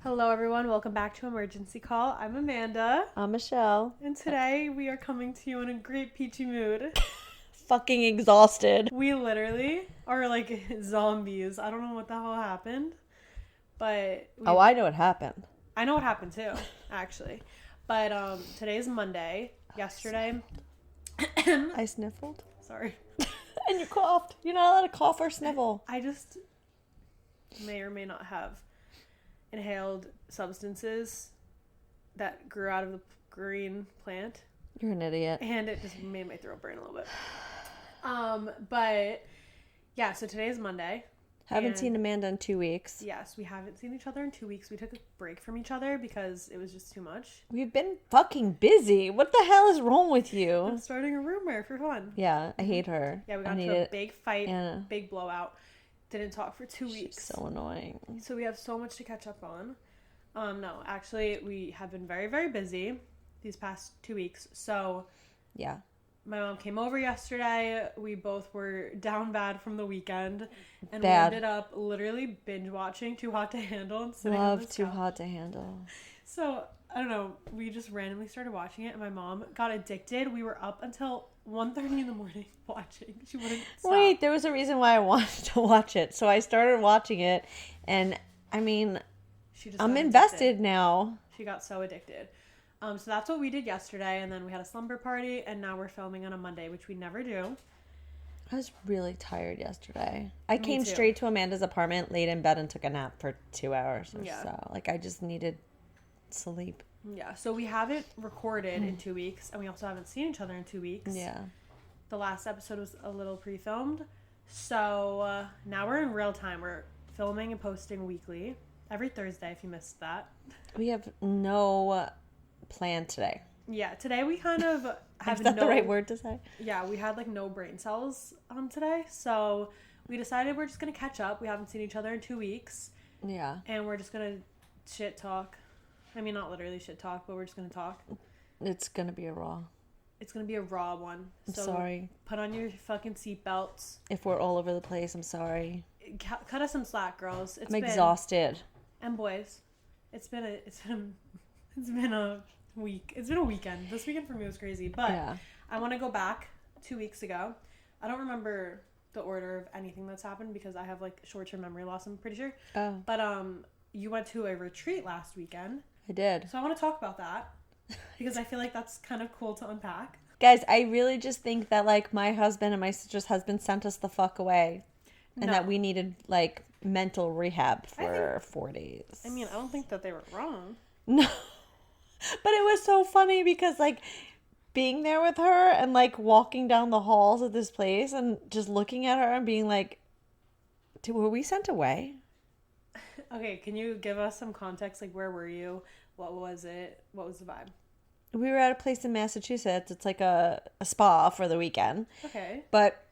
Hello, everyone. Welcome back to Emergency Call. I'm Amanda. I'm Michelle. And today we are coming to you in a great peachy mood. Fucking exhausted. We literally are like zombies. I don't know what the hell happened, but I know what happened. I know what happened too, actually. But today's Monday. Yesterday, I sniffled. sorry. And you coughed. You're not allowed to cough or sniffle. I just may or may not have inhaled substances that grew out of the green plant. You're an idiot. And it just made my throat burn a little bit. But yeah, so today is Monday. Haven't seen Amanda in 2 weeks. Yes, we haven't seen each other in 2 weeks. We took a break from each other because it was just too much. We've been fucking busy. What the hell is wrong with you? I'm starting a rumor for fun. Yeah, I hate her. Yeah, we got into a big fight, big blowout. Didn't talk for 2 weeks. She's so annoying. So we have so much to catch up on. No, actually, we have been very, very busy these past 2 weeks. So yeah, my mom came over yesterday. We both were down bad from the weekend. And we ended up literally binge watching Too Hot to Handle and sitting on the Too Hot to Handle. So, I don't know. We just randomly started watching it and my mom got addicted. We were up until 1:30 in the morning watching. She wouldn't stop. Wait, there was a reason why I wanted to watch it. So I started watching it and I mean, I'm invested now. She got so addicted. So that's what we did yesterday, and then we had a slumber party, and now we're filming on a Monday, which we never do. I was really tired yesterday. I came straight to Amanda's apartment, laid in bed, and took a nap for 2 hours or so. Like, I just needed sleep. Yeah, so we haven't recorded in 2 weeks, and we also haven't seen each other in 2 weeks. Yeah. The last episode was a little pre-filmed. So now we're in real time. We're filming and posting weekly. Every Thursday, if you missed that. We have no plan today. Yeah, today we kind of have Is that the right word to say? Yeah, we had like no brain cells today. So we decided we're just going to catch up. We haven't seen each other in 2 weeks. Yeah. And we're just going to shit talk. I mean, not literally shit talk, but we're just going to talk. It's going to be a raw. It's going to be a raw one. I'm sorry. Put on your fucking seatbelts. If we're all over the place, I'm sorry. Cut us some slack, girls. I'm exhausted. And boys. It's been a week. It's been a weekend. This weekend for me was crazy. But yeah. I want to go back 2 weeks ago. I don't remember the order of anything that's happened because I have like short-term memory loss, I'm pretty sure. Oh. But you went to a retreat last weekend. I did. So I want to talk about that because I feel like that's kind of cool to unpack. Guys, I really just think that like my husband and my sister's husband sent us the fuck away. And that we needed like mental rehab for 4 days. I mean, I don't think that they were wrong. No. But it was so funny because like being there with her and like walking down the halls of this place and just looking at her and being like, were we sent away? Okay, can you give us some context? Like, where were you? What was it? What was the vibe? We were at a place in Massachusetts. It's like a spa for the weekend. Okay. But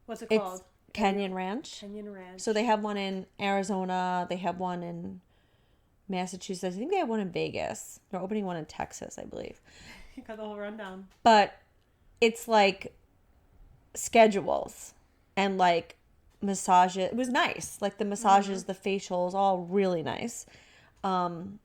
what's it called? Canyon Ranch. Canyon Ranch. So they have one in Arizona. They have one in Massachusetts. I think they have one in Vegas. They're opening one in Texas, I believe. You got the whole rundown. But it's like schedules and like massages. It was nice. Like the massages, the facials, all really nice. I'm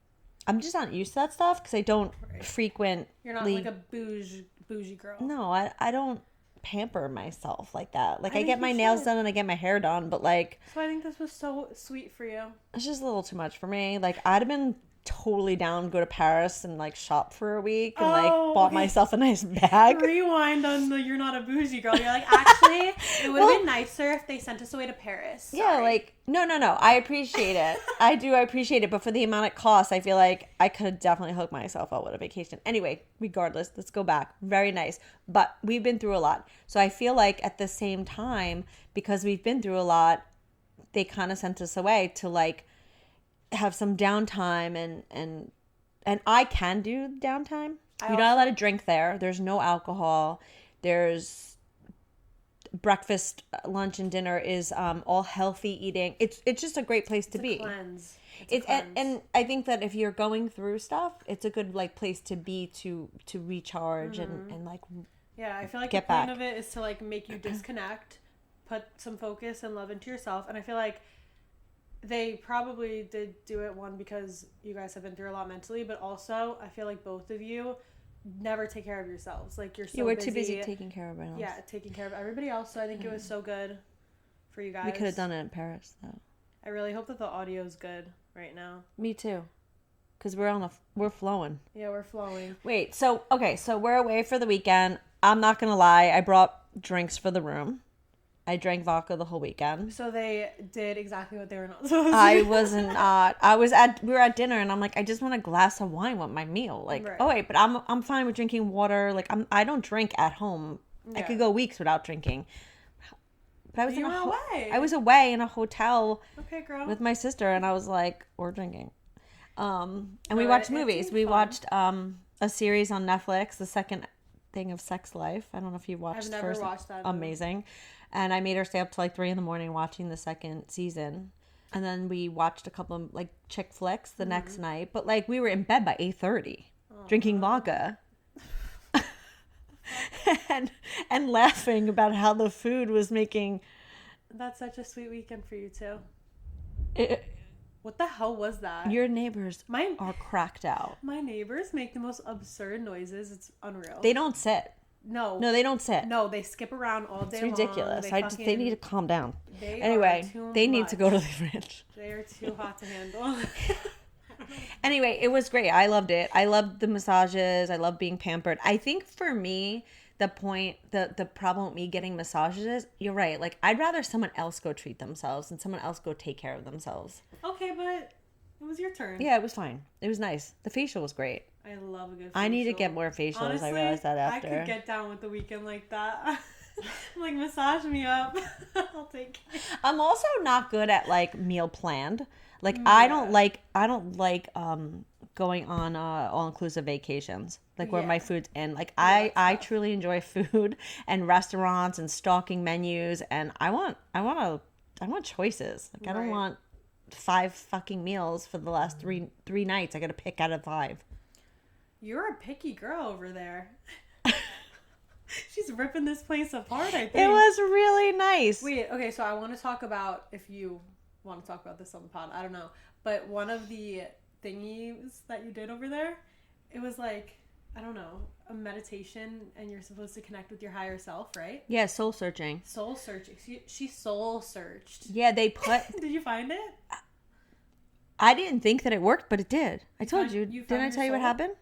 just not used to that stuff because I don't frequent. You're not like a bougie girl. No, I don't pamper myself like that. Like I get my nails done and I get my hair done, but like. So I think this was so sweet for you. It's just a little too much for me. Like I'd have been totally down to go to Paris and like shop for a week and bought myself a nice bag. Rewind on the you're not a bougie girl. You're like, actually, it would have been nicer if they sent us away to Paris. Sorry. Yeah, like no. I appreciate it. I appreciate it, but for the amount it costs, I feel like I could have definitely hooked myself up with a vacation. Anyway, regardless, let's go back. Very nice. But we've been through a lot. So I feel like at the same time, because we've been through a lot, they kind of sent us away to like have some downtime and I can do downtime. You're not allowed to drink there. There's no alcohol. There's breakfast, lunch, and dinner is all healthy eating. It's just a great place to be. Cleanse. And I think that if you're going through stuff, it's a good like place to be to recharge and like I feel like the point of it is to like make you disconnect, put some focus and love into yourself, and I feel like they probably did do it, one, because you guys have been through a lot mentally, but also I feel like both of you never take care of yourselves. Like, you're so you were busy. too busy taking care of everyone else. Yeah, taking care of everybody else. So I think it was so good for you guys. We could have done it in Paris, though. I really hope that the audio's good right now. Me too. Because we're flowing. Yeah, we're flowing. Wait, so we're away for the weekend. I'm not going to lie. I brought drinks for the room. I drank vodka the whole weekend. So they did exactly what they were not supposed to. I was not. We were at dinner and I'm like, I just want a glass of wine with my meal. Like, right. Oh wait, but I'm fine with drinking water. Like, I don't drink at home. Yeah. I could go weeks without drinking. But I was away. I was away in a hotel. Okay, girl. With my sister, and I was like, we're drinking. And we watched movies. We watched a series on Netflix, The Second Thing of Sex Life. I don't know if you watched. I've never watched that. Amazing. And I made her stay up to like 3 a.m. watching the second season. And then we watched a couple of like chick flicks the next night. But like we were in bed by 8:30 drinking vodka. and laughing about how the food was making. That's such a sweet weekend for you too. What the hell was that? Your neighbors are cracked out. My neighbors make the most absurd noises. It's unreal. They don't sit. No, they don't sit. No, they skip around all day long. It's ridiculous. They need to calm down. They need to go to the fridge. They are too hot to handle. Anyway, it was great. I loved it. I loved the massages. I loved being pampered. I think for me, the problem with me getting massages is, you're right. Like, I'd rather someone else go treat themselves and someone else go take care of themselves. Okay, but it was your turn. Yeah, it was fine. It was nice. The facial was great. I love a good facial. I need to get more facials. Honestly, I realized that after. I could get down with the weekend like that. Like, massage me up. I'll take it. I'm also not good at like meal planned. Like, yeah. I don't like going on all-inclusive vacations, like where my food's in. Like, I truly enjoy food and restaurants and stalking menus, and I want choices. Like, I don't want 5 fucking meals for the last three nights. I got to pick out of 5. You're a picky girl over there. She's ripping this place apart, I think. It was really nice. Wait, okay, so I want to talk about, if you want to talk about this on the pod, I don't know, but one of the thingies that you did over there, it was like, I don't know, a meditation, and you're supposed to connect with your higher self, right? Yeah, soul searching. Soul searching. She soul searched. Yeah, they put... Did you find it? I didn't think that it worked, but it did. I told you. Didn't I tell you what happened?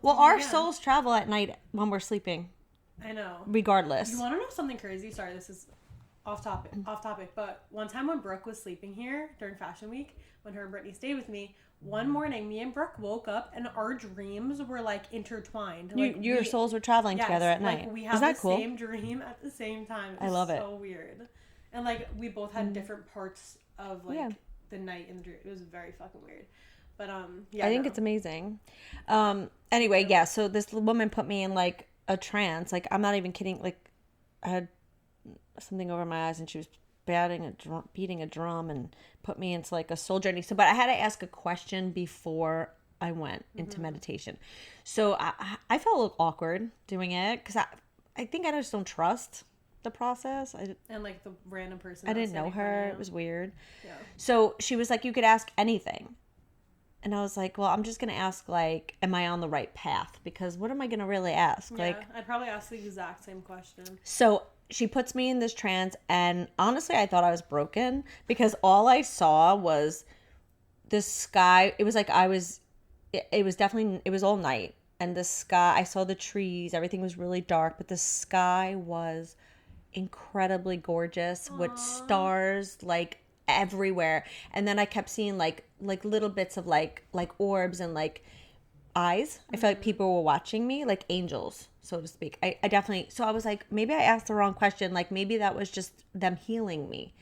Well, our souls travel at night when we're sleeping. I know. Regardless. You want to know something crazy? Sorry, this is off topic, but one time when Brooke was sleeping here during Fashion Week, when her and Brittany stayed with me, one morning me and Brooke woke up and our dreams were like intertwined. Like, your souls were traveling together at night. Like, we had the same dream at the same time. I love it. So weird. And like we both had different parts of like the night in the dream. It was very fucking weird. But I think it's amazing. Anyway, yeah, so this woman put me in like a trance. Like, I'm not even kidding. Like, I had something over my eyes and she was beating a drum and put me into like a soul journey. So, but I had to ask a question before I went into meditation. So I felt a little awkward doing it because I think I just don't trust the process. And like the random person. I didn't know her. It was weird. Yeah. So she was like, you could ask anything. And I was like, well, I'm just going to ask, like, am I on the right path? Because what am I going to really ask? Yeah, like, I'd probably ask the exact same question. So she puts me in this trance, and honestly, I thought I was broken because all I saw was the sky. It was like it was all night. And the sky, I saw the trees, everything was really dark, but the sky was incredibly gorgeous. Aww. With stars, like, everywhere. And then I kept seeing like little bits of like orbs and like eyes. I felt like people were watching me, like angels, so to speak. I definitely, so I was like, maybe I asked the wrong question. Like, maybe that was just them healing me.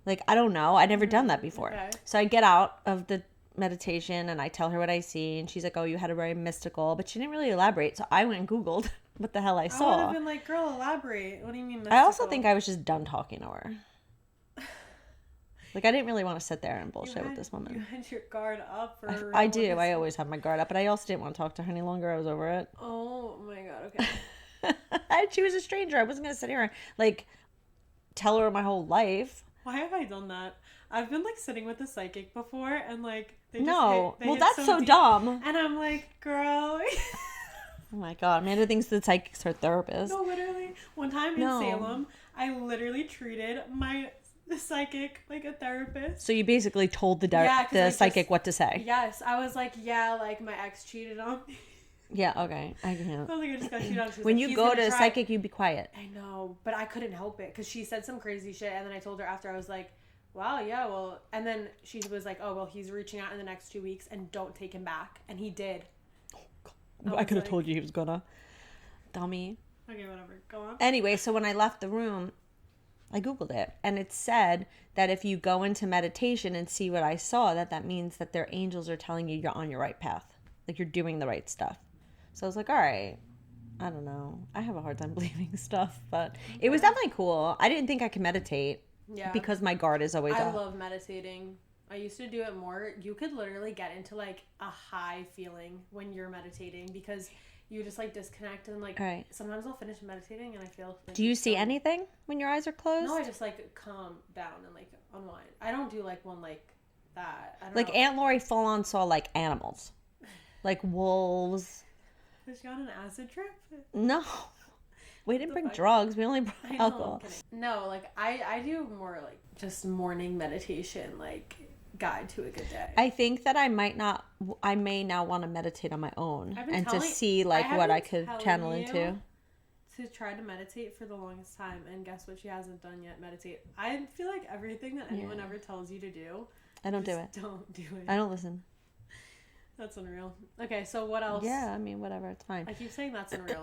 Like, I don't know. I'd never done that before. Okay. So I get out of the meditation and I tell her what I see, and she's like, oh, you had a very mystical, but she didn't really elaborate. So I went and Googled what the hell I saw. I would have been like, girl, elaborate. What do you mean mystical? I also think I was just done talking to her. Like, I didn't really want to sit there and bullshit with this woman. You had your guard up. I do. I always have my guard up. But I also didn't want to talk to her any longer. I was over it. Oh, my God. Okay. She was a stranger. I wasn't going to sit here and, like, tell her my whole life. Why have I done that? I've been like sitting with a psychic before, and like they No. they Well, hit that's so deep, dumb. and I'm like, girl. Oh my God. Amanda thinks the psychic's her therapist. No, literally. One time in Salem, I literally treated my psychic like a therapist. So you basically told the psychic what to say. Yes, I was like, yeah, like my ex cheated on me. Yeah, okay. I can't. I was like, I just got cheated on. When you go to a psychic, you be quiet. I know, but I couldn't help it because she said some crazy shit, and then I told her after, I was like, wow, yeah, well, and then she was like, oh, well, he's reaching out in the next 2 weeks, and don't take him back, and he did. I could have told you he was gonna. Dummy. Okay, whatever. Go on. Anyway, so when I left the room, I Googled it, and it said that if you go into meditation and see what I saw, that means that their angels are telling you you're on your right path. Like, you're doing the right stuff. So I was like, all right, I don't know. I have a hard time believing stuff, but it was definitely cool. I didn't think I could meditate because my guard is always I off. love meditating. I used to do it more. You could literally get into like a high feeling when you're meditating because you just like disconnect and like sometimes I'll finish meditating and I feel like, do you see anything when your eyes are closed? No, I just like calm down and like unwind. I don't do like one like that. I don't like know. Aunt Lori full on saw like animals, like wolves. Was she on an acid trip? No, we didn't bring drugs. We only brought alcohol. No, like I do more like just morning meditation, like guide to a good day. I think that I may now want to meditate on my own and to see like what I could channel into. To try to meditate for the longest time, and guess what she hasn't done yet? Meditate. I feel like everything that anyone ever tells you to do, I don't do it. Don't do it. I don't listen. That's unreal. Okay, so what else? Yeah, I mean, whatever, it's fine. I keep saying that's unreal.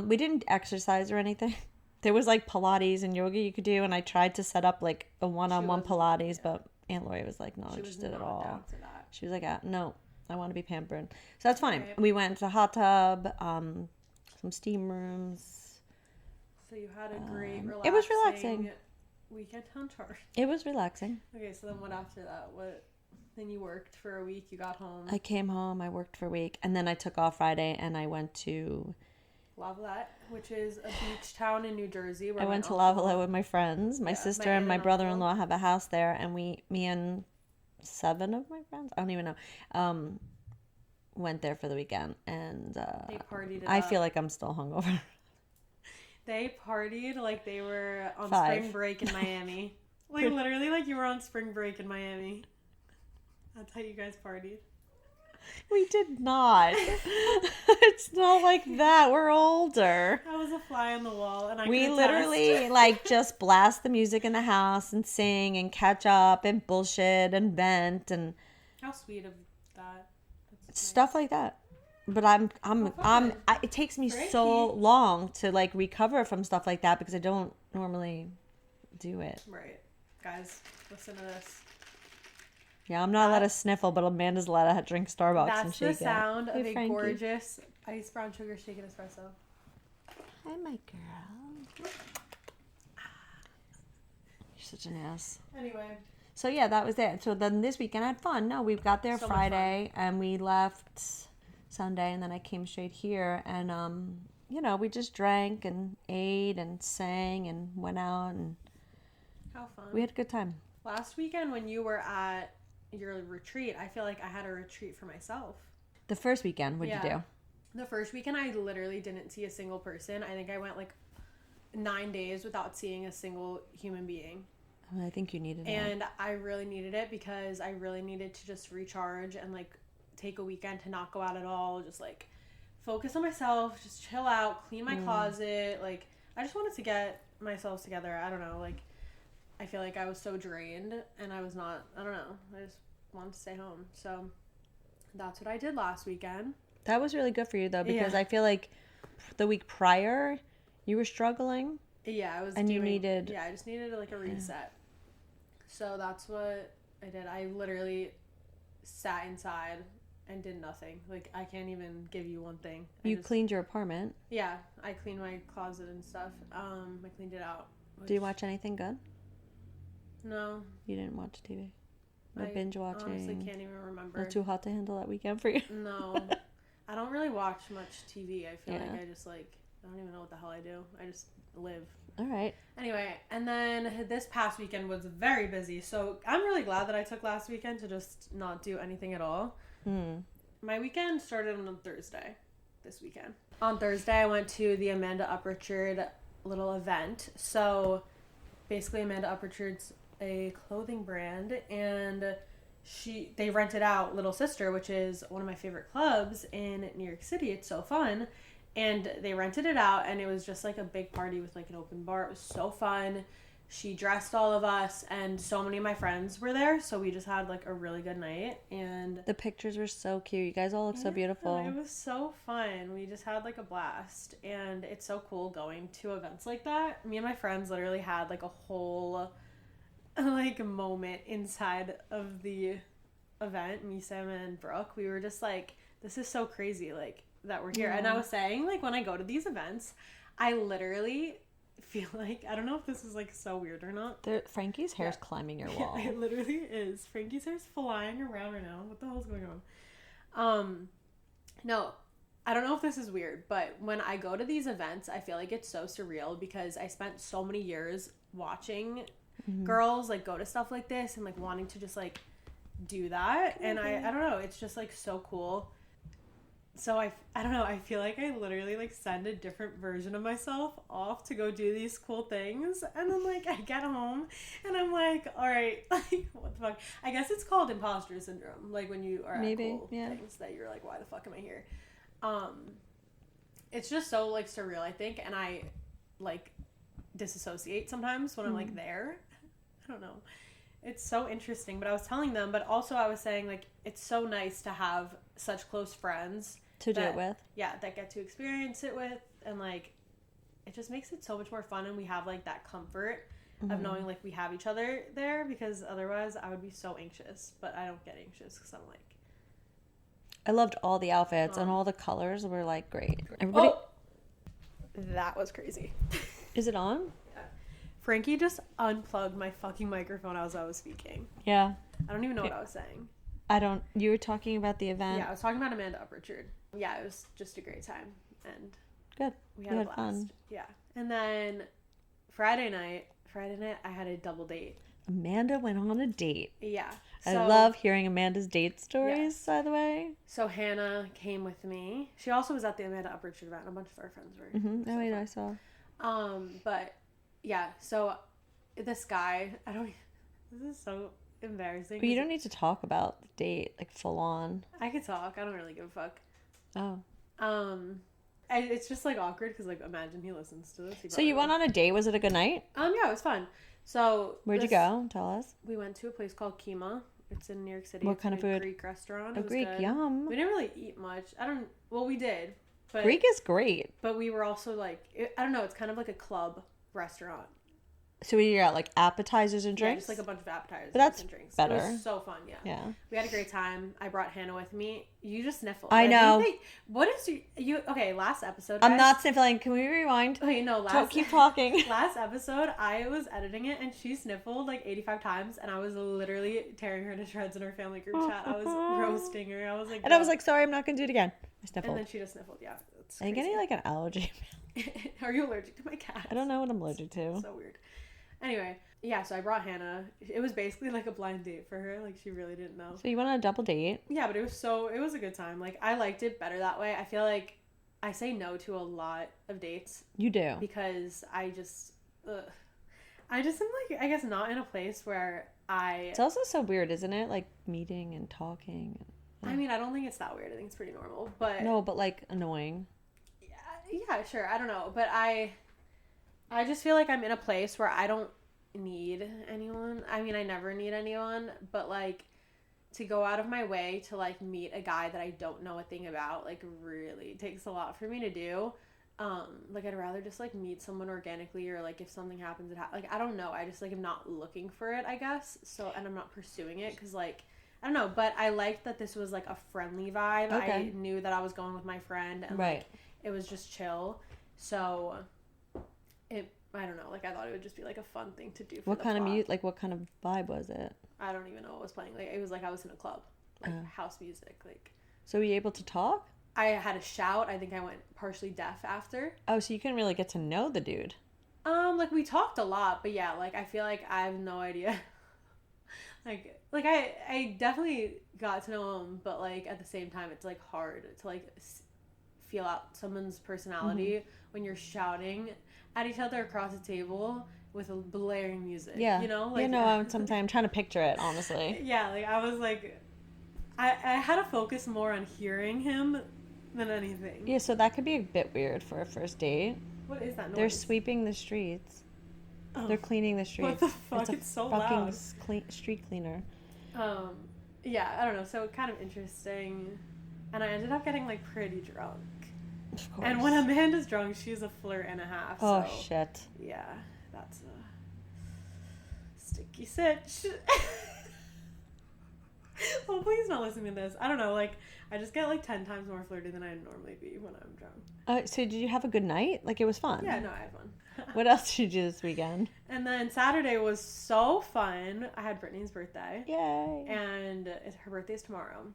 We didn't exercise or anything. There was like Pilates and yoga you could do, and I tried to set up like a one-on-one Pilates, but Aunt Lori was like, not interested at all. She was like, no, I want to be pampered. So that's fine. Right. We went to a hot tub, some steam rooms. So you had a great relaxing. It was relaxing. Weekend on charge. It was relaxing. Okay, so then what after that? Then you worked for a week, you got home. I came home, I worked for a week, and then I took off Friday and I went to Lavallette, which is a beach town in New Jersey. I went to Lavallette with my friends. My sister and my brother-in-law have a house there, and me and 7 of my friends, I don't even know, went there for the weekend, and they partied I feel like I'm still hungover. They partied like they were on 5. spring break in Miami. Like literally like you were on spring break in Miami. That's how you guys partied. We did not. It's not like that. We're older. I was a fly on the wall, and we literally like just blast the music in the house and sing and catch up and bullshit and vent and how sweet of that. That's stuff nice. Like that. But it takes me so long to like recover from stuff like that because I don't normally do it. Right, guys, listen to this. Yeah, I'm not allowed to sniffle, but Amanda's allowed to drink Starbucks and shake it. That's the sound of a gorgeous iced brown sugar shaken espresso. Hi, my girl. You're such an ass. Anyway. So, yeah, that was it. So, then this weekend I had fun. No, we got there Friday, and we left Sunday, and then I came straight here. And, we just drank and ate and sang and went out. And how fun. We had a good time. Last weekend when you were at your retreat, I feel like I had a retreat for myself. The first weekend, what'd you do? The first weekend, I literally didn't see a single person. I think I went like 9 days without seeing a single human being. I think you needed it. And I really needed it because I really needed to just recharge and like take a weekend to not go out at all. Just like focus on myself, just chill out, clean my closet. Like I just wanted to get myself together. I don't know, like I feel like I was so drained and I was not, I don't know. I just wanted to stay home. So that's what I did last weekend. That was really good for you though, because I feel like the week prior you were struggling. Yeah, I was. And you needed. Yeah, I just needed like a reset. So that's what I did. I literally sat inside and did nothing. Like I can't even give you one thing. You cleaned your apartment. Yeah, I cleaned my closet and stuff. I cleaned it out. Do you watch anything good? No. You didn't watch TV? No binge watching? I honestly can't even remember. Not too hot to handle that weekend for you? No. I don't really watch much TV. I feel like I just like... I don't even know what the hell I do. I just live. All right. Anyway, and then this past weekend was very busy. So I'm really glad that I took last weekend to just not do anything at all. My weekend started on Thursday. This weekend. On Thursday, I went to the Amanda Uprichard little event. So basically, Amanda Uprichard's a clothing brand, and they rented out Little Sister, which is one of my favorite clubs in New York City. It's so fun. And they rented it out, and it was just like a big party with like an open bar. It was so fun. She dressed all of us, and so many of my friends were there, so we just had like a really good night. And the pictures were so cute. You guys all look so beautiful. It was so fun. We just had like a blast, and it's so cool going to events like that. Me and my friends literally had like a whole like moment inside of the event. Me, Sam, and Brooke. We were just like, this is so crazy, like, that we're here. And I was saying, like, when I go to these events, I literally feel like, I don't know if this is like so weird or not. Frankie's hair's climbing your wall. It literally is. Frankie's hair's flying around right now. What the hell's going on? No, I don't know if this is weird, but when I go to these events, I feel like it's so surreal because I spent so many years watching girls like go to stuff like this and like wanting to just like do that. And I don't know, it's just like so cool. So I don't know, I feel like I literally like send a different version of myself off to go do these cool things, and then like I get home and I'm like, all right, like what the fuck. I guess it's called imposter syndrome, like when you are at cool things that you're like, why the fuck am I here? It's just so like surreal, I think, and I like disassociate sometimes when I'm like there. I don't know. It's so interesting, but I was telling them, but also I was saying like it's so nice to have such close friends to do it with. Yeah, that get to experience it with, and like it just makes it so much more fun, and we have like that comfort of knowing like we have each other there, because otherwise I would be so anxious, but I don't get anxious because I'm like, I loved all the outfits and all the colors were like great. Everybody, that was crazy. Is it on? Frankie just unplugged my fucking microphone as I was speaking. Yeah. I don't even know what I was saying. You were talking about the event. Yeah, I was talking about Amanda Uprichard. Yeah, it was just a great time. And good. We had a blast. Fun. Yeah. And then Friday night, I had a double date. Amanda went on a date. Yeah. I love hearing Amanda's date stories, by the way. So Hannah came with me. She also was at the Amanda Uprichard event. A bunch of our friends were. Oh, wait, I saw. But yeah, so this guy, this is so embarrassing. But you don't need to talk about the date, like full on. I could talk. I don't really give a fuck. Oh. It's just like awkward because like imagine he listens to this. So you went on a date? Was it a good night? Yeah, it was fun. So where'd you go? Tell us. We went to a place called Kima. It's in New York City. What kind of food? Greek restaurant. A Greek, yum. We didn't really eat much. We did. But Greek is great. But we were also like, I don't know, it's kind of like a club restaurant. So we got like appetizers and drinks? Yeah, just like a bunch of appetizers and drinks. Better. It was so fun, yeah. Yeah. We had a great time. I brought Hannah with me. You just sniffled. I know. What is you okay, last episode, guys, I'm not sniffling. Can we rewind? Okay, no, keep talking. Last episode, I was editing it and she sniffled like 85 times and I was literally tearing her to shreds in our family group chat. I was roasting her. I was like, and I was like, sorry, I'm not going to do it again. I sniffled. And then she just sniffled, yeah. Are you getting like an allergy? Are you allergic to my cat? I don't know what I'm allergic to. So weird. Anyway, yeah, so I brought Hannah. It was basically like a blind date for her. Like, she really didn't know. So you went on a double date? Yeah, but it was a good time. Like, I liked it better that way. I feel like I say no to a lot of dates. You do. Because I just am like, I guess not in a place where It's also so weird, isn't it? Like, meeting and talking. I mean, I don't think it's that weird. I think it's pretty normal. But no, but like annoying. Yeah, sure. I don't know. But I just feel like I'm in a place where I don't need anyone. I mean, I never need anyone, but like to go out of my way to like meet a guy that I don't know a thing about like really takes a lot for me to do. Like I'd rather just like meet someone organically, or like if something happens, like I don't know. I just like am not looking for it, I guess. So, and I'm not pursuing it because like I don't know. But I liked that this was like a friendly vibe. Okay. I knew that I was going with my friend, and like it was just chill. So I don't know, like I thought it would just be like a fun thing to do for what kind of music, like what kind of vibe was it? I don't even know what was playing. Like it was like I was in a club, like house music. Like, so were you able to talk? I had a shout. I think I went partially deaf after. Oh, so you couldn't really get to know the dude. Like we talked a lot, but yeah, like I feel like I have no idea. like I definitely got to know him, but like at the same time, it's like hard to like feel out someone's personality when you're shouting at each other across the table with a blaring music. Yeah. You know, like you know, I'm trying to picture it, honestly. Yeah, like I was like, I had to focus more on hearing him than anything. Yeah, so that could be a bit weird for a first date. What is that noise? They're sweeping the streets. Oh, They're cleaning the streets. What the fuck? It's so loud. Street cleaner. Yeah, I don't know. So kind of interesting. And I ended up getting like pretty drunk. Of course. And when Amanda's drunk, she's a flirt and a half. Oh, so, shit. Yeah, that's a sticky sitch. Hopefully he's not listening to this. I don't know. Like, I just get like 10 times more flirty than I normally be when I'm drunk. So did you have a good night? Like, it was fun? Yeah, no, I had fun. What else did you do this weekend? And then Saturday was so fun. I had Brittany's birthday. Yay. And her birthday's tomorrow.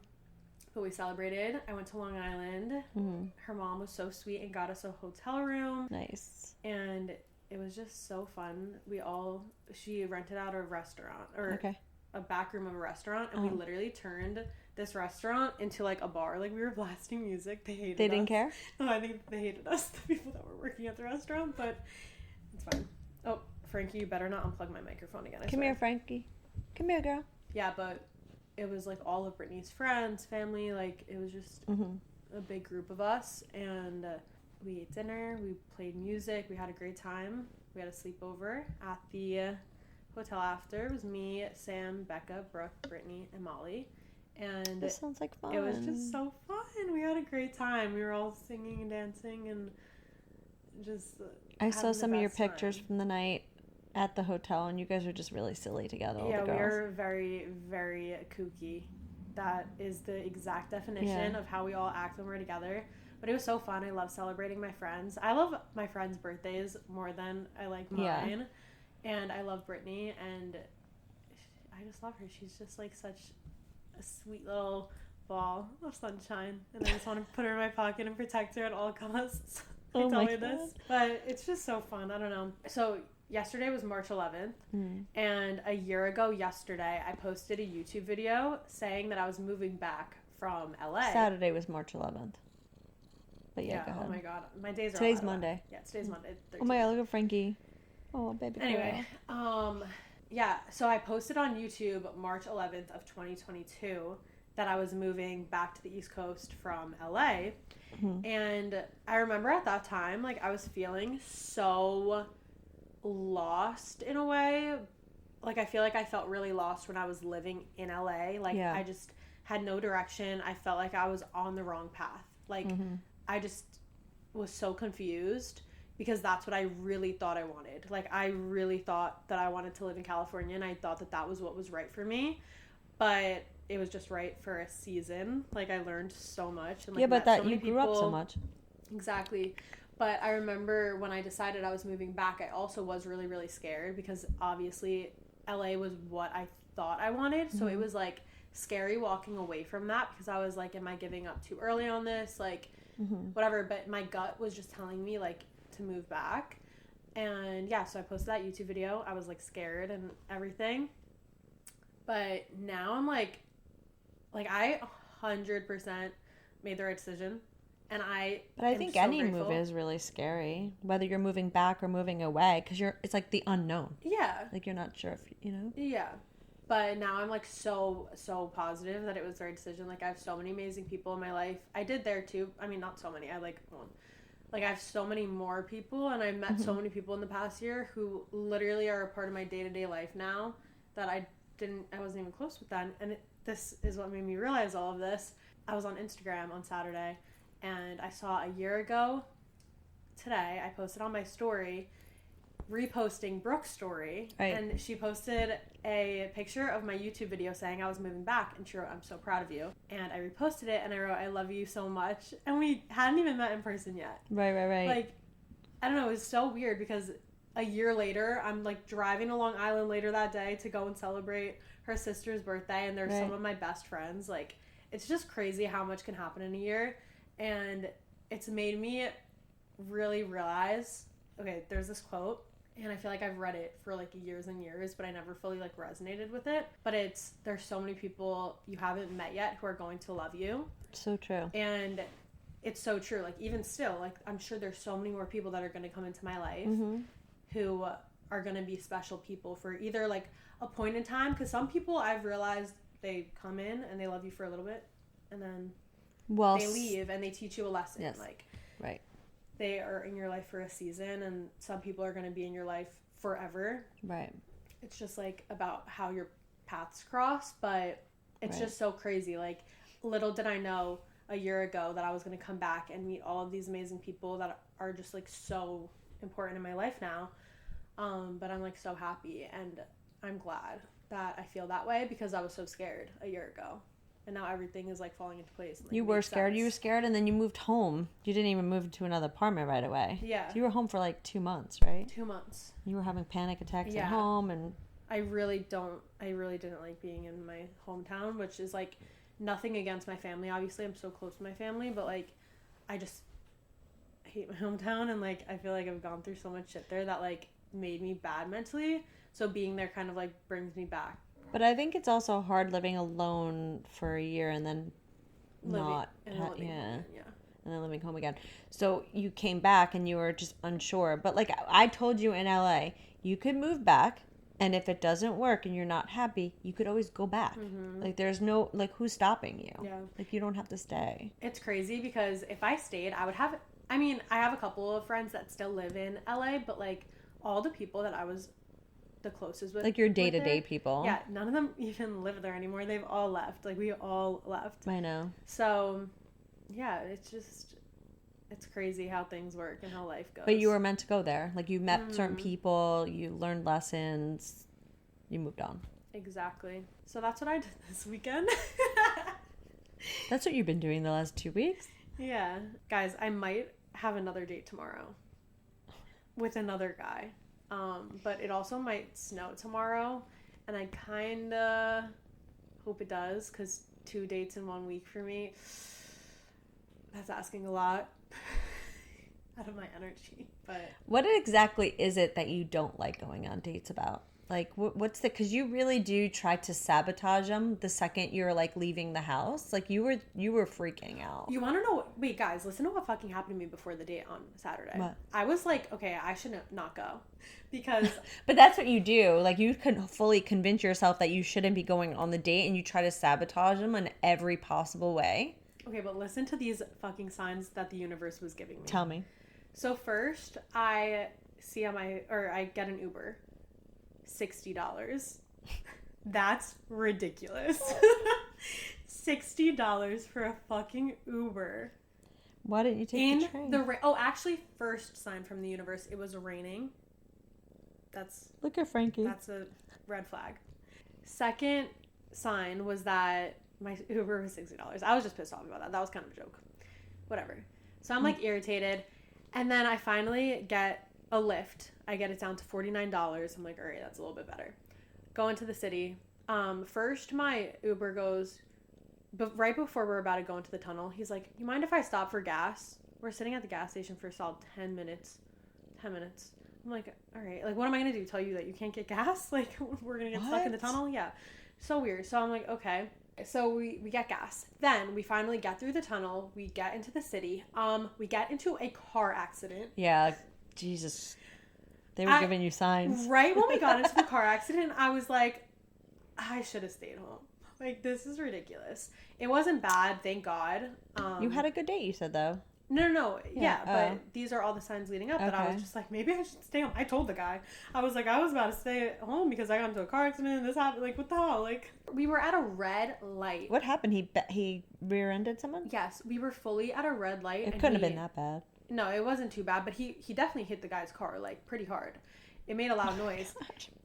But we celebrated. I went to Long Island. Mm-hmm. Her mom was so sweet and got us a hotel room. Nice. And it was just so fun. She rented out a restaurant or a back room of a restaurant. And we literally turned this restaurant into like a bar. Like we were blasting music. They hated us. They didn't care? No, I think they hated us, the people that were working at the restaurant. But it's fine. Oh, Frankie, you better not unplug my microphone again. Come here, Frankie. Come here, girl. Yeah, but it was like all of Brittany's friends, family. Like it was just a big group of us. And we ate dinner. We played music. We had a great time. We had a sleepover at the hotel after. It was me, Sam, Becca, Brooke, Brittany, and Molly. And this sounds like fun. It was just so fun. We had a great time. We were all singing and dancing and just I saw some of your pictures from the night at the hotel, and you guys were just really silly together, all the girls. Yeah, we were very, very kooky. That is the exact definition of how we all act when we're together. But it was so fun. I love celebrating my friends. I love my friends' birthdays more than I like mine. Yeah. And I love Brittany, and I just love her. She's just like such a sweet little ball of sunshine, and I just want to put her in my pocket and protect her at all costs. Oh my God. This, but it's just so fun. I don't know. So yesterday was March 11th, and a year ago yesterday, I posted a YouTube video saying that I was moving back from LA. Saturday was March 11th. But yeah, go ahead. Oh my God, my days are. Today's Monday. Yeah, today's Monday. 13th. Oh my God, look at Frankie. Oh, baby. Anyway, yeah, so I posted on YouTube March 11th of 2022 that I was moving back to the East Coast from LA. And I remember at that time, like, I was feeling so lost in a way. Like, I feel like I felt really lost when I was living in LA. Like, I just had no direction. I felt like I was on the wrong path. Like, I just was so confused. Because that's what I really thought I wanted. Like, I really thought that I wanted to live in California, and I thought that that was what was right for me. But it was just right for a season. Like, I learned so much. And, like, yeah, but that so you grew up so much. Exactly. But I remember when I decided I was moving back, I also was really, really scared. Because, obviously, LA was what I thought I wanted. So it was, like, scary walking away from that. Because I was like, am I giving up too early on this? Like, whatever. But my gut was just telling me, like, to move back. And yeah, so I posted that YouTube video. I was like scared and everything, but now I'm like I 100% made the right decision. And I think so any grateful. Move is really scary, whether you're moving back or moving away, because it's like the unknown. Yeah, like you're not sure if you know. Yeah, but now I'm like so positive that it was the right decision. Like, I have so many amazing people in my life. I did there too. I mean, not so many. I I have so many more people, and I've met so many people in the past year who literally are a part of my day-to-day life now that I wasn't even close with them. And this is what made me realize all of this. I was on Instagram on Saturday, and I saw a year ago today, I posted on my story, reposting Brooke's story, and she posted a picture of my YouTube video saying I was moving back, and she wrote, "I'm so proud of you." And I reposted it, and I wrote, "I love you so much." And we hadn't even met in person yet. Right. Like, I don't know, it was so weird because a year later, I'm like driving to Long Island later that day to go and celebrate her sister's birthday, and they're some of my best friends. Like, it's just crazy how much can happen in a year. And it's made me really realize, okay, there's this quote, and I feel like I've read it for like years and years, but I never fully like resonated with it. But it's, there's so many people you haven't met yet who are going to love you. So true. And it's so true. Like, even still, like, I'm sure there's so many more people that are going to come into my life who are going to be special people for either like a point in time. Because some people, I've realized, they come in and they love you for a little bit, and then they leave and they teach you a lesson. Yes. Like, right. They are in your life for a season, and some people are going to be in your life forever. Right. It's just like about how your paths cross, but it's just so crazy. Like, little did I know a year ago that I was going to come back and meet all of these amazing people that are just like so important in my life now. But I'm like so happy, and I'm glad that I feel that way, because I was so scared a year ago. And now everything is like falling into place. And, like, you were scared. sense. You were scared, and then you moved home. You didn't even move into another apartment right away. Yeah. So you were home for like 2 months, right? 2 months. You were having panic attacks at home, and I really didn't like being in my hometown, which is like nothing against my family. Obviously, I'm so close to my family, but like I just hate my hometown, and like I feel like I've gone through so much shit there that like made me bad mentally. So being there kind of like brings me back. But I think it's also hard living alone for a year and then and then living home again. So you came back and you were just unsure. But like I told you in LA, you could move back, and if it doesn't work and you're not happy, you could always go back. Like there's no, like, who's stopping you? Yeah. Like you don't have to stay. It's crazy because if I stayed, I have a couple of friends that still live in LA, but like all the people that I was the closest with, like your day-to-day people, yeah, none of them even live there anymore. They've all left. Like we all left. I know. So yeah, it's crazy how things work and how life goes. But you were meant to go there. Like you met certain people, you learned lessons, you moved on. Exactly. So that's what I did this weekend. That's what you've been doing the last 2 weeks? Yeah. Guys, I might have another date tomorrow with another guy. But it also might snow tomorrow, and I kind of hope it does, because 2 dates in 1 week for me, that's asking a lot out of my energy. But what exactly is it that you don't like going on dates about? Like, what's the, because you really do try to sabotage them the second you're like leaving the house. Like you were freaking out. You want to know? Wait, guys, listen to what fucking happened to me before the date on Saturday. What? I was like, okay, I should not go, because but that's what you do. Like you can fully convince yourself that you shouldn't be going on the date, and you try to sabotage them in every possible way. Okay, but listen to these fucking signs that the universe was giving me. Tell me. So first, I get an Uber. $60. That's ridiculous. $60 for a fucking Uber. Why didn't you take the train? Actually, first sign from the universe, it was raining. Look at Frankie. That's a red flag. Second sign was that my Uber was $60. I was just pissed off about that. That was kind of a joke. Whatever. So I'm like irritated, and then I finally get a Lyft. I get it down to $49. I'm like, all right, that's a little bit better. Go into the city. First, my Uber goes, but right before we're about to go into the tunnel, he's like, you mind if I stop for gas? We're sitting at the gas station for a solid 10 minutes. 10 minutes. I'm like, all right, like, what am I going to do? Tell you that you can't get gas? Like, we're going to get stuck in the tunnel? Yeah. So weird. So I'm like, okay. So we get gas. Then we finally get through the tunnel. We get into the city. We get into a car accident. Yeah. Jesus. They were giving you signs. Right when we got into the car accident, I was like, I should have stayed home. Like, this is ridiculous. It wasn't bad, thank God. You had a good date, you said, though. No. Yeah, but these are all the signs leading up that I was just like, maybe I should stay home. I told the guy. I was like, I was about to stay at home because I got into a car accident and this happened. Like, what the hell? Like, we were at a red light. What happened? He rear-ended someone? Yes, we were fully at a red light. It couldn't have been that bad. No, it wasn't too bad, but he definitely hit the guy's car, like, pretty hard. It made a loud noise.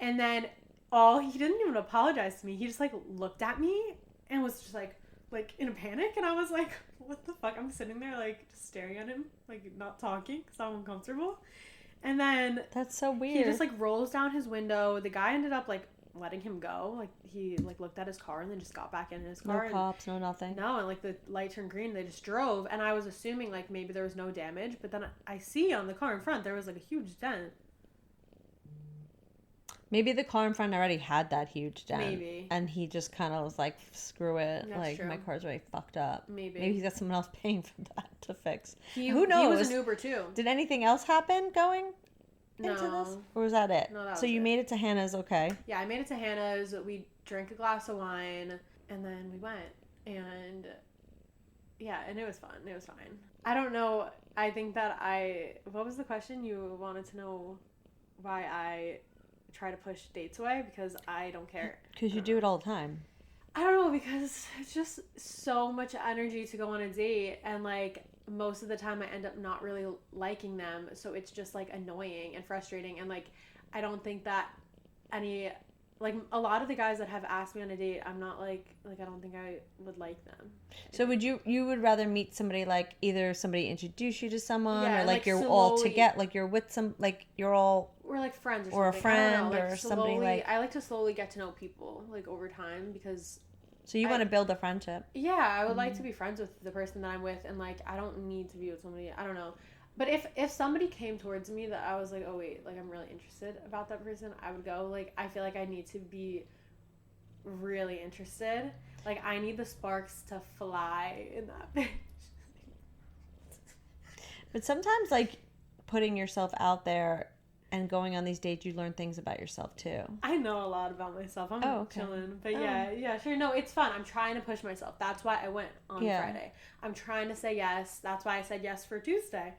And then he didn't even apologize to me. He just, like, looked at me and was just, like in a panic. And I was like, what the fuck? I'm sitting there, like, just staring at him, like, not talking because I'm uncomfortable. And then... That's so weird. He just, like, rolls down his window. The guy ended up, like, letting him go. Like, he, like, looked at his car and then just got back in his car. No cops, no nothing. No, and, like, the light turned green. They just drove. And I was assuming, like, maybe there was no damage. But then I see on the car in front, there was, like, a huge dent. Maybe the car in front already had that huge dent. Maybe. And he just kind of was like, screw it. That's like, true. my car's already fucked up. Maybe He's got someone else paying for that to fix. Who knows? He was an Uber, too. Did anything else happen going into this? Or was that it? No, that was so you it. made it to Hannah's, okay. Yeah, I made it to Hannah's. We drank a glass of wine, and then we went. And, yeah, and it was fun. It was fine. I don't know. I think that what was the question? You wanted to know why I try to push dates away? Because I don't care. Because you do it all the time. I don't know, because it's just so much energy to go on a date, and, like, most of the time I end up not really liking them, so it's just, like, annoying and frustrating, and, like, I don't think that like, a lot of the guys that have asked me on a date, I'm not, like, I don't think I would like them. So would you would rather meet somebody, like, either somebody introduce you to someone, yeah, or, like you're slowly, all together, like, you're with some, like, you're all... Or, like, friends or something. Or a friend, I don't know, like, or slowly, somebody, like... I like to slowly get to know people, like, over time, because... So you want to build a friendship. Yeah, I would like to be friends with the person that I'm with, and, like, I don't need to be with somebody, I don't know. But if somebody came towards me that I was like, oh, wait, like, I'm really interested about that person, I would go. Like, I feel like I need to be really interested. Like, I need the sparks to fly in that bitch. But sometimes, like, putting yourself out there and going on these dates, you learn things about yourself, too. I know a lot about myself. I'm chilling. But yeah, sure. No, it's fun. I'm trying to push myself. That's why I went on Friday. I'm trying to say yes. That's why I said yes for Tuesday.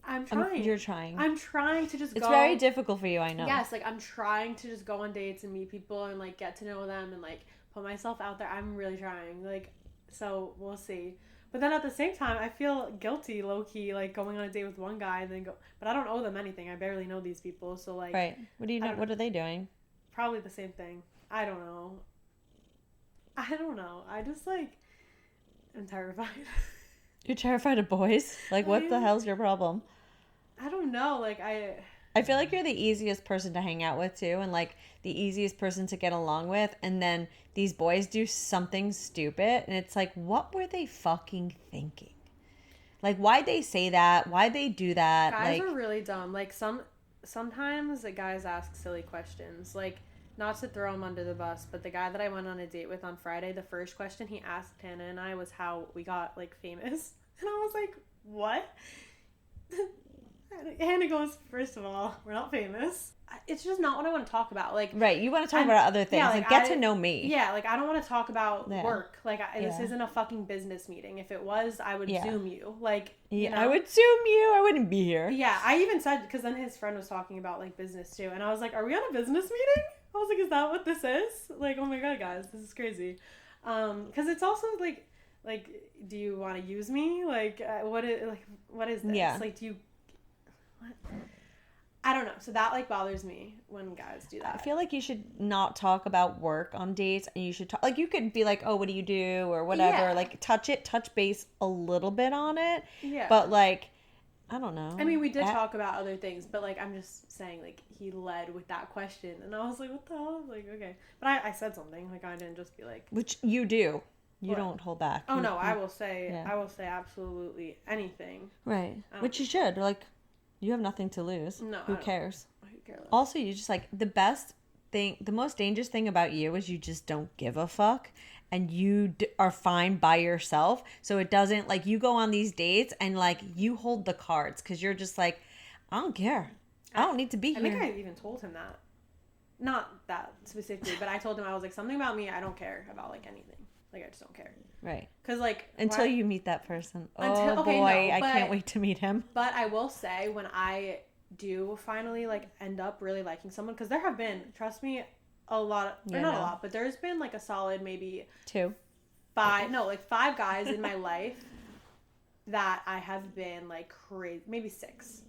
I'm trying. You're trying. I'm trying to just go. It's very difficult for you, I know. Yes, like, I'm trying to just go on dates and meet people and, like, get to know them and, like, put myself out there. I'm really trying. Like, so we'll see. But then at the same time, I feel guilty, low-key, like, going on a date with one guy and then go... But I don't owe them anything. I barely know these people, so, like... Right. What do you know? What are they doing? Probably the same thing. I don't know. I just, like... I'm terrified. You're terrified of boys? Like, what the hell's your problem? I don't know. Like, I feel like you're the easiest person to hang out with, too, and, like, the easiest person to get along with, and then these boys do something stupid, and it's like, what were they fucking thinking? Like, why'd they say that? Why'd they do that? Guys like, are really dumb. Like, sometimes the guys ask silly questions. Like, not to throw him under the bus, but the guy that I went on a date with on Friday, the first question he asked Hannah and I was how we got, like, famous. And I was like, what? Hannah goes, first of all, we're not famous. It's just not what I want to talk about. Like, right, you want to talk about other things. Yeah, like get to know me. Yeah, like, I don't want to talk about work. Like, this isn't a fucking business meeting. If it was, I would Zoom you. Like, you know? I would Zoom you. I wouldn't be here. Yeah, I even said, because then his friend was talking about, like, business too. And I was like, are we on a business meeting? I was like, is that what this is? Like, oh my God, guys, this is crazy. Because it's also, like, do you want to use me? Like, what is this? Yeah. Like, do you... What? I don't know. So that, like, bothers me when guys do that. I feel like you should not talk about work on dates, and you should talk, like, you could be like, oh, what do you do, or whatever. Yeah. Like, touch base a little bit on it. Yeah. But, like, I don't know. I mean, we did talk about other things, but, like, I'm just saying, like, he led with that question, and I was like, what the hell? Like, okay. But I said something. Like, I didn't just be like... Which you do. You don't hold back. Oh, no, I will say absolutely anything. Right. Which you should. Like, you have nothing to lose. No. Who cares? Who cares? Also, you just, like, the most dangerous thing about you is you just don't give a fuck. And you are fine by yourself. So it doesn't, like, you go on these dates and, like, you hold the cards. Because you're just like, I don't care. I don't need to be here. I think I even told him that. Not that specifically, but I told him, I was like, something about me, I don't care about, like, anything. Like, I just don't care. Right. Because, like... Until you meet that person. I can't wait to meet him. But I will say, when I do finally, like, end up really liking someone, because there have been, trust me, a lot, a lot, but there's been, like, a solid maybe... 5 guys in my life that I have been, like, crazy, maybe 6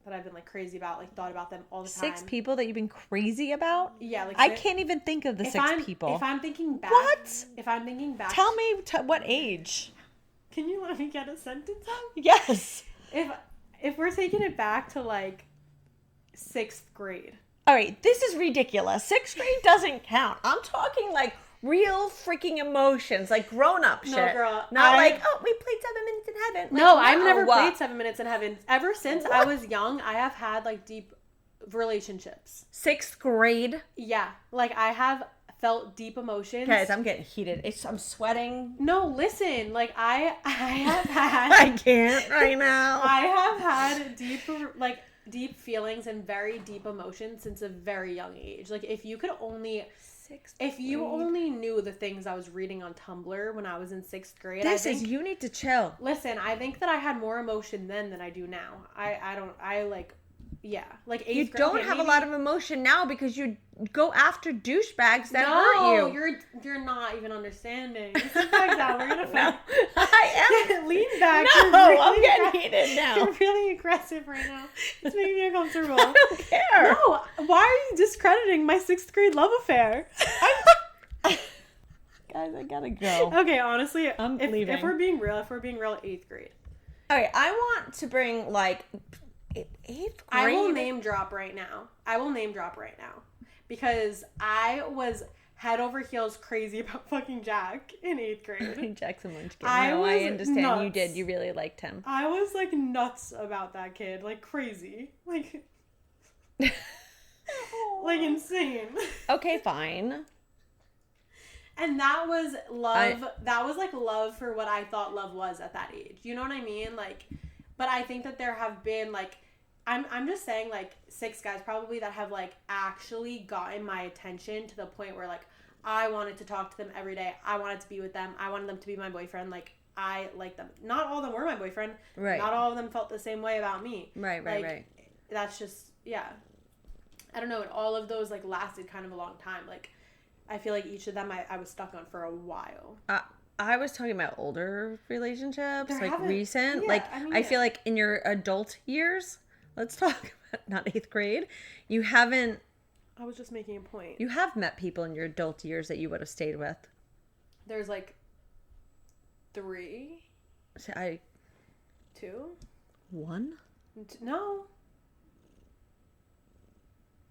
that I've been, like, crazy about, like, thought about them all the time. 6 people that you've been crazy about? Yeah, like... I can't even think of the 6 people. If I'm thinking back... What? If I'm thinking back... Tell me what age. Can you let me get a sentence out? Yes. If we're taking it back to, like, 6th grade... All right, this is ridiculous. 6th grade doesn't count. I'm talking like real freaking emotions, like grown-up shit. No, girl. Not like, oh, we played 7 Minutes in Heaven. Like, no, I've never played 7 Minutes in Heaven. Ever since What? I was young, I have had like deep relationships. 6th grade? Yeah. Like I have felt deep emotions. Guys, I'm getting heated. I'm sweating. No, listen. Like I have had I can't right now. I have had deep feelings and very deep emotions since a very young age. Like if you only knew the things I was reading on Tumblr when I was in 6th grade. You need to chill. Listen, I think that I had more emotion then than I do now. Like 8th grade. You don't have a lot of emotion now because you go after douchebags that hurt you. You're not even understanding. Sit back down. We're gonna fight. I am. Lean back. No, I'm getting heated now. You're really aggressive right now. It's making me uncomfortable. I don't care. No, why are you discrediting my 6th grade love affair? Guys, I gotta go. Okay, honestly, I'm leaving. If we're being real, 8th grade. Okay, I want to bring like 8th grade. I will name drop right now. Because I was head over heels crazy about fucking Jack in 8th grade. Jack's a munchkin. I understand. nuts. You did. You really liked him. I was like nuts about that kid. Like crazy. Like insane. Okay, fine. And that was love. That was like love for what I thought love was at that age. You know what I mean? Like, but I think that there have been like, I'm just saying like 6 guys probably that have like actually gotten my attention to the point where like I wanted to talk to them every day. I wanted to be with them. I wanted them to be my boyfriend. Like I liked them. Not all of them were my boyfriend. Right. Not all of them felt the same way about me. Right. That's just, yeah. I don't know. And all of those like lasted kind of a long time. Like I feel like each of them I was stuck on for a while. I was talking about older relationships, like recent. Yeah, like I feel like in your adult years, let's talk about not 8th grade. You haven't. I was just making a point. You have met people in your adult years that you would have stayed with. There's like 3. 2. 1. No.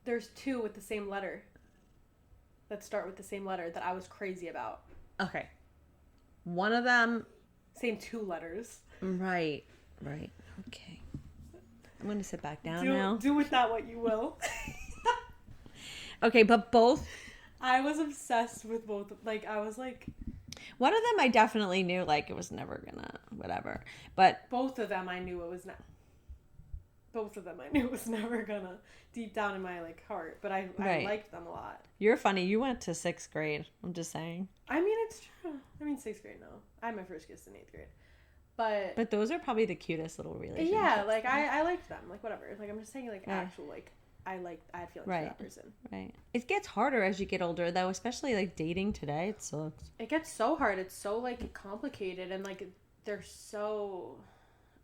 There's 2 with the same letter. That start with the same letter that I was crazy about. Okay. One of them. Same 2 letters. Right. Okay. I'm going to sit back down now. Do with that what you will. Okay, but both. I was obsessed with both. Like, I was like. One of them I definitely knew, like, it was never gonna, whatever. But. Both of them I knew it was not. Both of them I knew it was never gonna, deep down in my, like, heart. But I liked them a lot. You're funny. You went to 6th grade. I'm just saying. I mean, it's true. I mean, 6th grade, no. I had my first kiss in 8th grade. But those are probably the cutest little relationships. Yeah, like, I liked them. Like, whatever. Like, I'm just saying, like, actual, like, I had feelings for that person. Right. It gets harder as you get older, though, especially, like, dating today. It sucks. It gets so hard. It's so, like, complicated. And, like, they're so...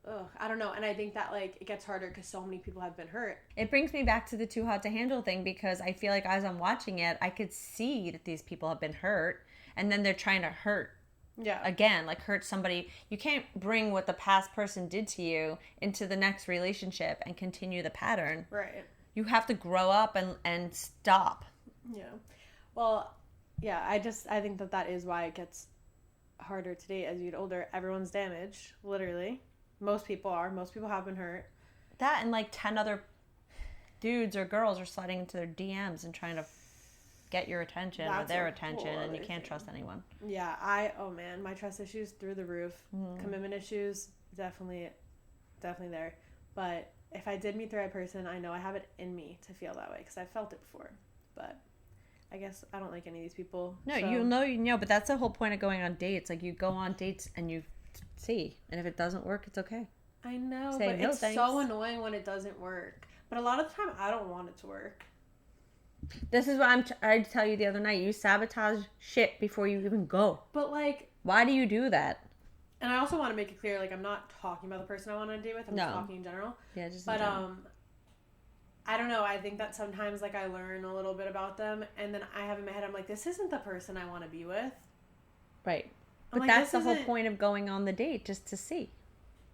Ugh, I don't know. And I think that, like, it gets harder because so many people have been hurt. It brings me back to the Too Hot to Handle thing because I feel like as I'm watching it, I could see that these people have been hurt. And then they're trying to hurt. Yeah. Again, like hurt somebody. You can't bring what the past person did to you into the next relationship and continue the pattern. Right. You have to grow up and stop. Yeah. Well, yeah, I think that is why it gets harder to date as you get older. Everyone's damaged, literally. Most people are. Most people have been hurt. That and like 10 other dudes or girls are sliding into their DMs and trying to get your attention or their attention, and you can't trust anyone. Yeah, oh man, my trust issues through the roof. Commitment issues, definitely there. But if I did meet the right person, I know I have it in me to feel that way because I've felt it before. But I guess I don't like any of these people. No, so. you know, but that's the whole point of going on dates. Like, you go on dates and you see, and if it doesn't work, it's okay. I know, but it's so annoying when it doesn't work. But a lot of the time, I don't want it to work. This is what I tell you the other night. You sabotage shit before you even go. But, like... Why do you do that? And I also want to make it clear, like, I'm not talking about the person I want to date with. I'm just talking in general. Yeah, just But, in general. I don't know. I think that sometimes, like, I learn a little bit about them, and then I have in my head, I'm like, this isn't the person I want to be with. Right. But like, that's the whole point of going on the date, just to see.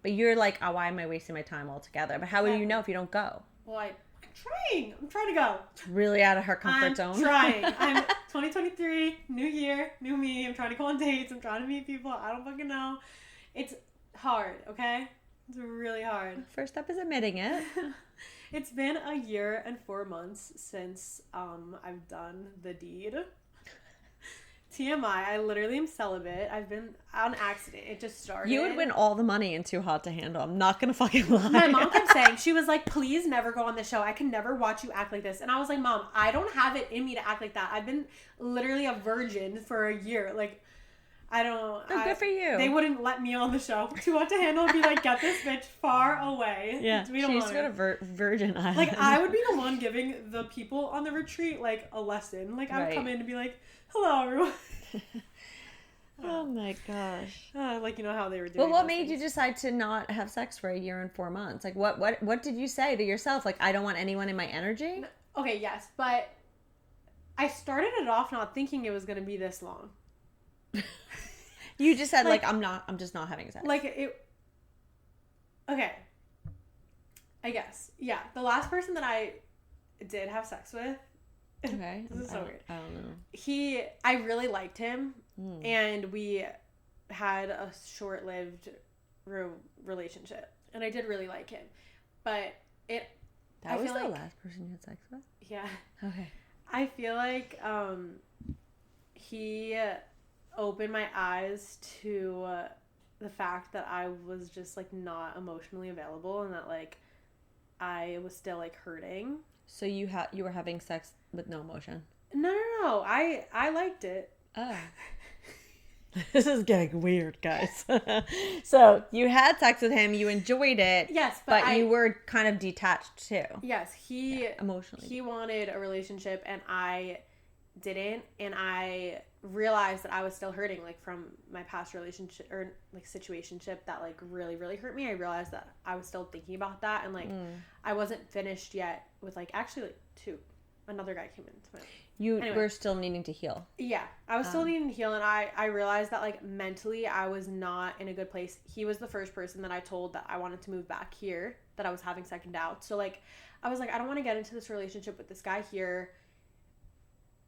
But you're like, oh, why am I wasting my time altogether? But how will you know if you don't go? Well, I'm trying to go. It's really out of her comfort zone. I'm trying. I'm 2023, new year, new me. I'm trying to go on dates. I'm trying to meet people. I don't fucking know. It's hard, okay? It's really hard. First step is admitting it. It's been a year and 4 months since I've done the deed. TMI, I literally am celibate. I've been on accident. It just started. You would win all the money in Too Hot to Handle. I'm not going to fucking lie. My mom kept saying, she was like, please never go on the show. I can never watch you act like this. And I was like, Mom, I don't have it in me to act like that. I've been literally a virgin for a year. Like, I don't. Good for you. They wouldn't let me on the show. Too Hot to Handle would be like, get this bitch far away. Yeah, we don't she used to go to Virgin Island. Like, I would be the one giving the people on the retreat, like, a lesson. Like, I would come in and be like, hello, everyone. Oh my gosh. Like, you know how they were doing. But what made you decide to not have sex for a year and 4 months? Like, what did you say to yourself? Like, I don't want anyone in my energy? Okay, yes, but I started it off not thinking it was going to be this long. You just said, like, I'm just not having sex. Like, okay. I guess. Yeah, the last person that I did have sex with. Okay. This is so weird. I don't know. I really liked him, and we had a short-lived relationship, and I did really like him, but That was the last person you had sex with? Yeah. Okay. I feel like he opened my eyes to the fact that I was just, like, not emotionally available, and that, like, I was still, like, hurting. So you were having sex with no emotion? No. I liked it. Oh. This is getting weird, guys. So you had sex with him, you enjoyed it. Yes, but you were kind of detached too. Yes, emotionally. He wanted a relationship and I didn't, and I realized that I was still hurting, like, from my past relationship or, like, situationship that, like, really, really hurt me. I realized that I was still thinking about that, and, like, I wasn't finished yet with, like, actually, like, another guy came into my life. You were still needing to heal. Yeah, I was still needing to heal, and I realized that, like, mentally I was not in a good place. He was the first person that I told that I wanted to move back here, that I was having second doubts. So, like, I was like, I don't want to get into this relationship with this guy here.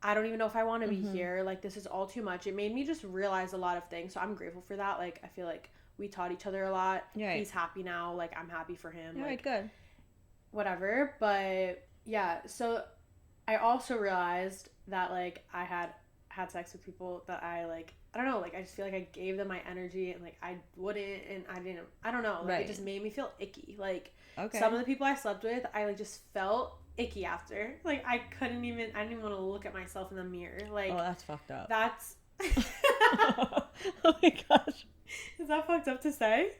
I don't even know if I want to be here. Like, this is all too much. It made me just realize a lot of things. So I'm grateful for that. Like, I feel like we taught each other a lot. Right. He's happy now. Like, I'm happy for him. All like, right, good. Whatever. But yeah, so I also realized that, like, I had sex with people that I, like, I don't know, like, I just feel like I gave them my energy and, like, I wouldn't, and I don't know, like, It just made me feel icky. Like, some of the people I slept with, I, like, just felt icky after. Like, I didn't even want to look at myself in the mirror. Like, oh, that's fucked up. That's Oh my gosh. Is that fucked up to say?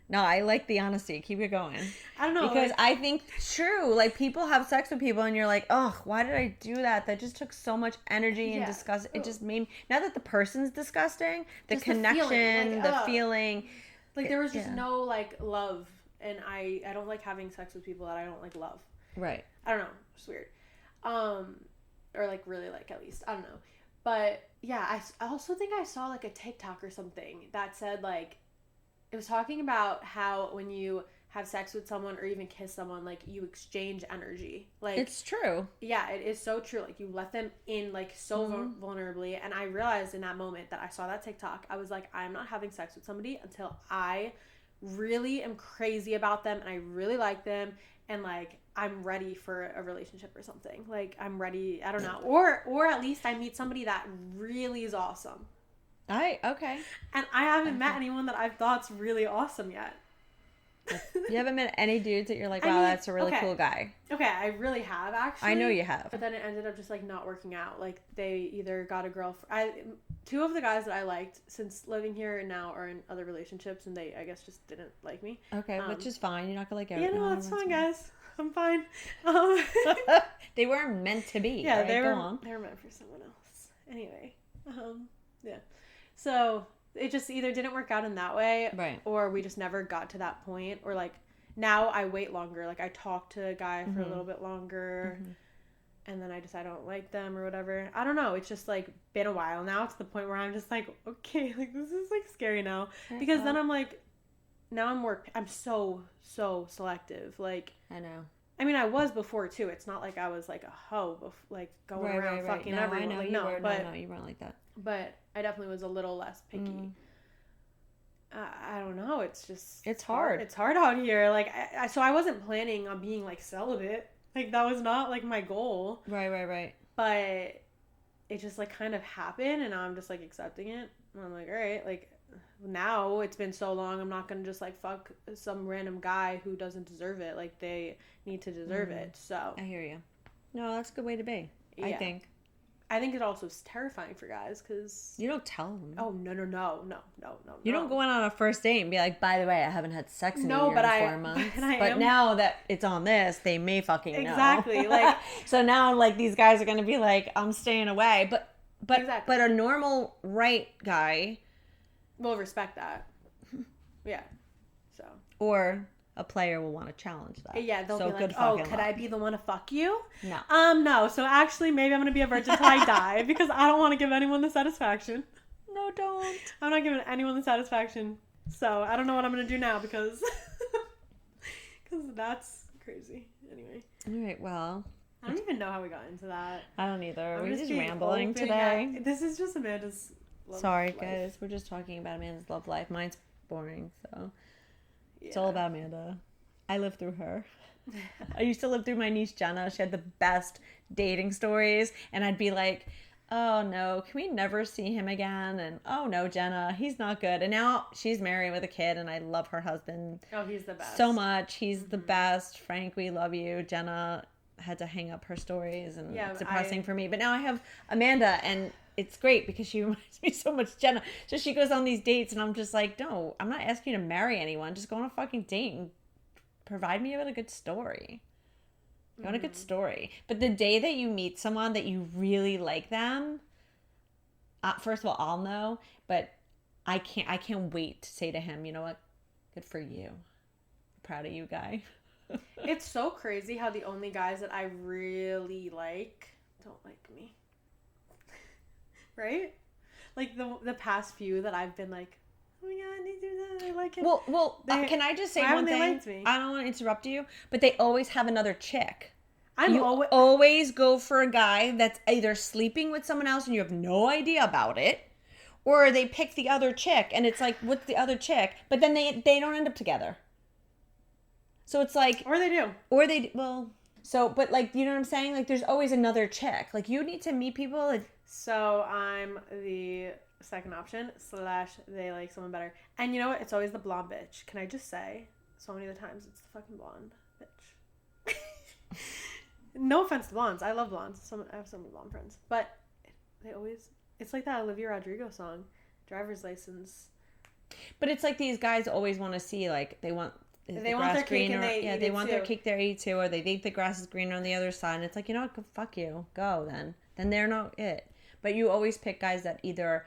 No, I like the honesty. Keep it going. I don't know. Because I think true. Like, people have sex with people and you're like, oh, why did I do that? That just took so much energy and disgust. It just made me, not that the person's disgusting, the just connection, the feeling. Like, there was just no, like, love. And I don't like having sex with people that I don't, like, love. Right. I don't know. It's weird. Or, like, really like, at least. I don't know. But, yeah, I also think I saw, like, a TikTok or something that said, like, it was talking about how when you have sex with someone or even kiss someone, like, you exchange energy. Like, it's true. Yeah, it is so true. Like, you let them in, like, so vulnerably. And I realized in that moment that I saw that TikTok, I was like, I'm not having sex with somebody until I really am crazy about them and I really like them and, like, I'm ready for a relationship or something. Like, I'm ready, I don't know. Or at least I meet somebody that really is awesome. Okay. And I haven't met anyone that I've thought's really awesome yet. You haven't met any dudes that you're like, wow, that's a really cool guy. Okay, I really have, actually. I know you have. But then it ended up just, like, not working out. Like, they either got a girlfriend. Two of the guys that I liked since living here and now are in other relationships, and they, I guess, just didn't like me. Okay, which is fine. You're not gonna like everyone. Yeah, no, that's fine, guys. I'm fine. They weren't meant to be. Yeah, right? they were meant for someone else. Anyway, yeah. So it just either didn't work out in that way, right? Or we just never got to that point. Or, like, now I wait longer. Like, I talk to a guy for a little bit longer, and then I decide I don't like them or whatever. I don't know. It's just, like, been a while now to the point where I'm just like, okay, like, this is, like, scary now. Because then I'm like, now I'm so selective. Like, I know. I mean, I was before too. It's not like I was like a hoe, like going around fucking no, everyone. I know like, you were. but No, you weren't like that. but I definitely was a little less picky. I don't know. It's just it's hard. It's hard out here. Like, so I wasn't planning on being like celibate. Like that was not like my goal. Right. But it just like kind of happened, and I'm just like accepting it. And I'm like, all right, like now it's been so long, I'm not gonna just like fuck some random guy who doesn't deserve it. Like they need to deserve it. So I hear you. No, that's a good way to be. Yeah. I think it also is terrifying for guys because you don't tell them. Oh no. You don't go on a first date and be like, by the way, I haven't had sex in a year and 4 months. But now that it's on this, they may fucking know. Exactly. Like so now like these guys are gonna be like, I'm staying away. But a normal right guy will respect that. Yeah. So or a player will want to challenge that. Yeah, they'll so be like, oh, could I be the one to fuck you? No. No. So actually, maybe I'm going to be a virgin till I die because I don't want to give anyone the satisfaction. No, don't. I'm not giving anyone the satisfaction. So I don't know what I'm going to do now because that's crazy. Anyway. All right, well. I don't even know how we got into that. I don't either. We're just rambling today. This is just Amanda's love Sorry, life. guys. We're just talking about Amanda's love life. Mine's boring, so... Yeah. It's all about Amanda. I lived through her. I used to live through my niece Jenna. She had the best dating stories. And I'd be like, oh no, can we never see him again? And oh no, Jenna, he's not good. And now she's married with a kid and I love her husband. Oh, he's the best. So much. He's the best. Frank, we love you. Jenna had to hang up her stories and it's depressing for me. But now I have Amanda and it's great because she reminds me so much of Jenna. So she goes on these dates and I'm just like, no, I'm not asking you to marry anyone. Just go on a fucking date and provide me with a good story. You want a good story. But the day that you meet someone that you really like them, first of all, I'll know, but I can't wait to say to him, you know what? Good for you. Proud of you, guy. It's so crazy how the only guys that I really like don't like me. Right? Like the past few that I've been like, oh my god, they do that. I like it. Well, can I just say one thing? Liked me? I don't want to interrupt you, but they always have another chick. You always go for a guy that's either sleeping with someone else and you have no idea about it, or they pick the other chick and it's like, what's the other chick? But then they don't end up together. So it's like, or they do, but like, you know what I'm saying? Like, there's always another chick. Like, you need to meet people. So I'm the second option / they like someone better. And you know what? It's always the blonde bitch. Can I just say, so many of the times it's the fucking blonde bitch. No offense to blondes. I love blondes. I have so many blonde friends. But it's like that Olivia Rodrigo song, Driver's License. But it's like these guys always want to see, like, they want their cake and they want their cake there eat too, or they think the grass is greener on the other side. And it's like, you know what? Fuck you. Go then. Then they're not it. But you always pick guys that either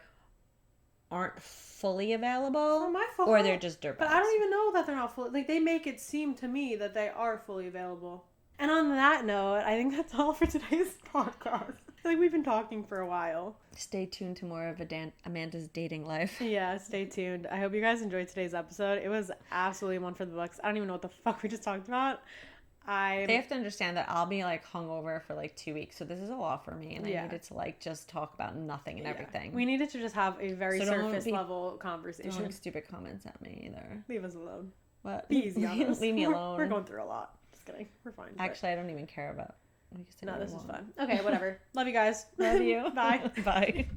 aren't fully available or they're just dirtbags. But I don't even know that they're not fully. Like, they make it seem to me that they are fully available. And on that note, I think that's all for today's podcast. I feel like we've been talking for a while. Stay tuned to more of Amanda's dating life. Yeah, stay tuned. I hope you guys enjoyed today's episode. It was absolutely one for the books. I don't even know what the fuck we just talked about. They have to understand that I'll be like hungover for like 2 weeks, so this is a lot for me, and I needed to like just talk about nothing and everything. We needed to just have a very surface level conversation. Don't make stupid comments at me either. Leave us alone. What? Be easy on us. Leave me alone. We're going through a lot. Just kidding. We're fine. Actually, I don't even care about. No, this is fun. Okay, whatever. Love you guys. Love you. Bye. Bye.